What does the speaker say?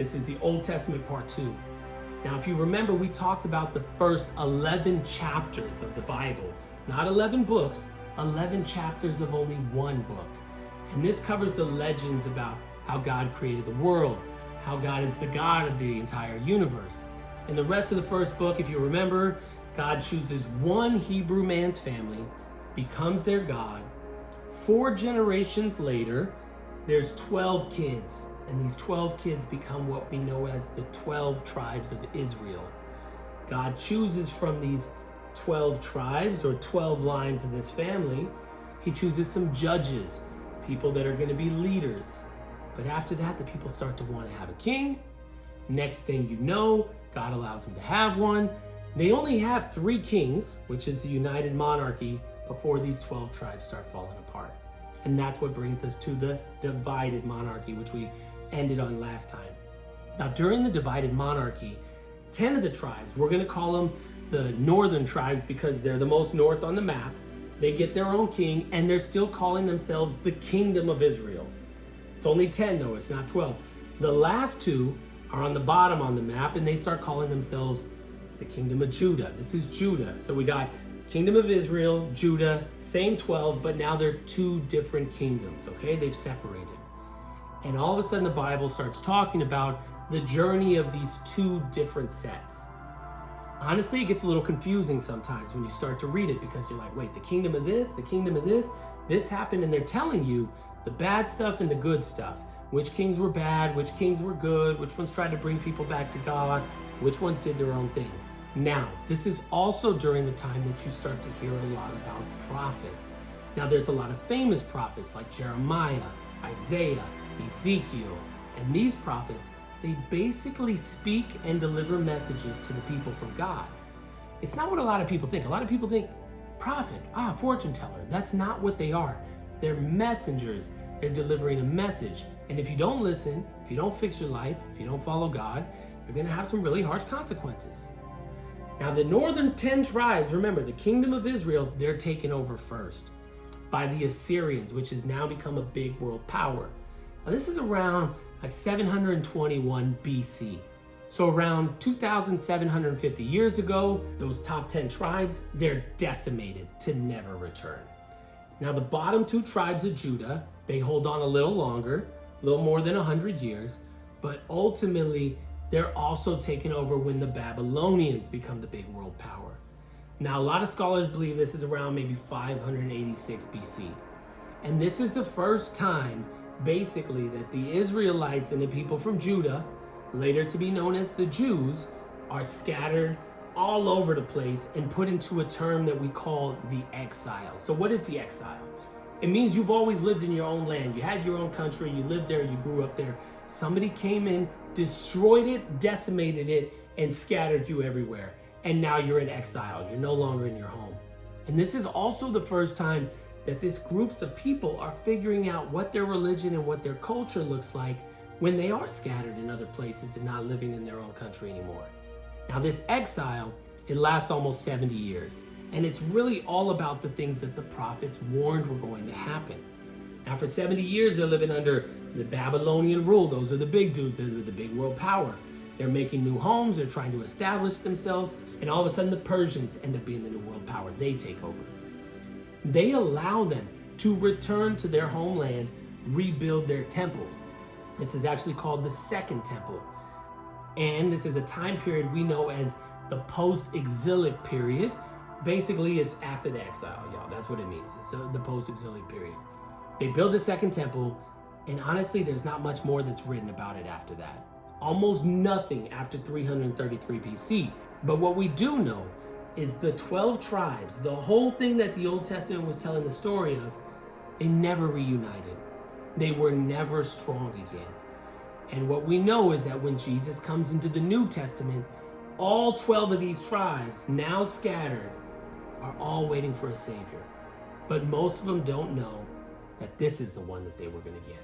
This is the Old Testament part 2. Now, if you remember, we talked about the first 11 chapters of the Bible. Not 11 books, 11 chapters of only one book. And this covers the legends about how God created the world, how God is the God of the entire universe. In the rest of the first book, if you remember, God chooses one Hebrew man's family, becomes their God. 4 generations later, there's 12 kids, and these 12 kids become what we know as the 12 tribes of Israel. God chooses from these 12 tribes, or 12 lines of this family, he chooses some judges, people that are going to be leaders. But after that, the people start to want to have a king. Next thing you know, God allows them to have one. They only have 3 kings, which is the United Monarchy, before these 12 tribes start falling apart. And that's what brings us to the Divided Monarchy, which we ended on last time. Now, during the Divided Monarchy, 10 of the tribes, we're going to call them the northern tribes because they're the most north on the map. They get their own king, and they're still calling themselves the Kingdom of Israel. It's only 10 though, it's not 12. The last 2 are on the bottom on the map, and they start calling themselves the Kingdom of Judah. This is Judah. So we got Kingdom of Israel, Judah, same 12, but now they're 2 different kingdoms, okay? They've separated. And all of a sudden the Bible starts talking about the journey of these 2 different sets. Honestly, it gets a little confusing sometimes when you start to read it, because you're like, wait, the kingdom of this, the kingdom of this happened, and they're telling you the bad stuff and the good stuff. Which kings were bad, which kings were good, which ones tried to bring people back to God, which ones did their own thing. Now, this is also during the time that you start to hear a lot about prophets. Now, there's a lot of famous prophets like Jeremiah, Isaiah, Ezekiel, and these prophets, they basically speak and deliver messages to the people from God. It's not what a lot of people think. A lot of people think, prophet, fortune teller. That's not what they are. They're messengers. They're delivering a message. And if you don't listen, if you don't fix your life, if you don't follow God, you're going to have some really harsh consequences. Now, the northern 10 tribes, remember, the Kingdom of Israel, they're taken over first by the Assyrians, which has now become a big world power. Now, this is around like 721 BC. So around 2,750 years ago, those top 10 tribes, they're decimated to never return. Now, the bottom 2 tribes of Judah, they hold on a little longer, a little more than 100 years, but ultimately, they're also taken over when the Babylonians become the big world power. Now, a lot of scholars believe this is around maybe 586 BC. And this is the first time, basically, that the Israelites and the people from Judah, later to be known as the Jews, are scattered all over the place and put into a term that we call the exile. So what is the exile? It means you've always lived in your own land. You had your own country, you lived there, you grew up there. Somebody came in, destroyed it, decimated it, and scattered you everywhere. And now you're in exile. You're no longer in your home. And this is also the first time that these groups of people are figuring out what their religion and what their culture looks like when they are scattered in other places and not living in their own country anymore. Now, this exile, it lasts almost 70 years. And it's really all about the things that the prophets warned were going to happen. Now, for 70 years, they're living under the Babylonian rule. Those are the big dudes, they're the big world power. They're making new homes, they're trying to establish themselves, and all of a sudden the Persians end up being the new world power. They take over. They allow them to return to their homeland, rebuild their temple. This is actually called the Second Temple. And this is a time period we know as the post-exilic period. Basically, it's after the exile, y'all. That's what it means. It's the post-exilic period. They build the Second Temple, and honestly, there's not much more that's written about it after that. Almost nothing after 333 BC. But what we do know is the 12 tribes, the whole thing that the Old Testament was telling the story of, they never reunited. They were never strong again. And what we know is that when Jesus comes into the New Testament, all 12 of these tribes, now scattered, are all waiting for a savior. But most of them don't know that this is the one that they were going to get.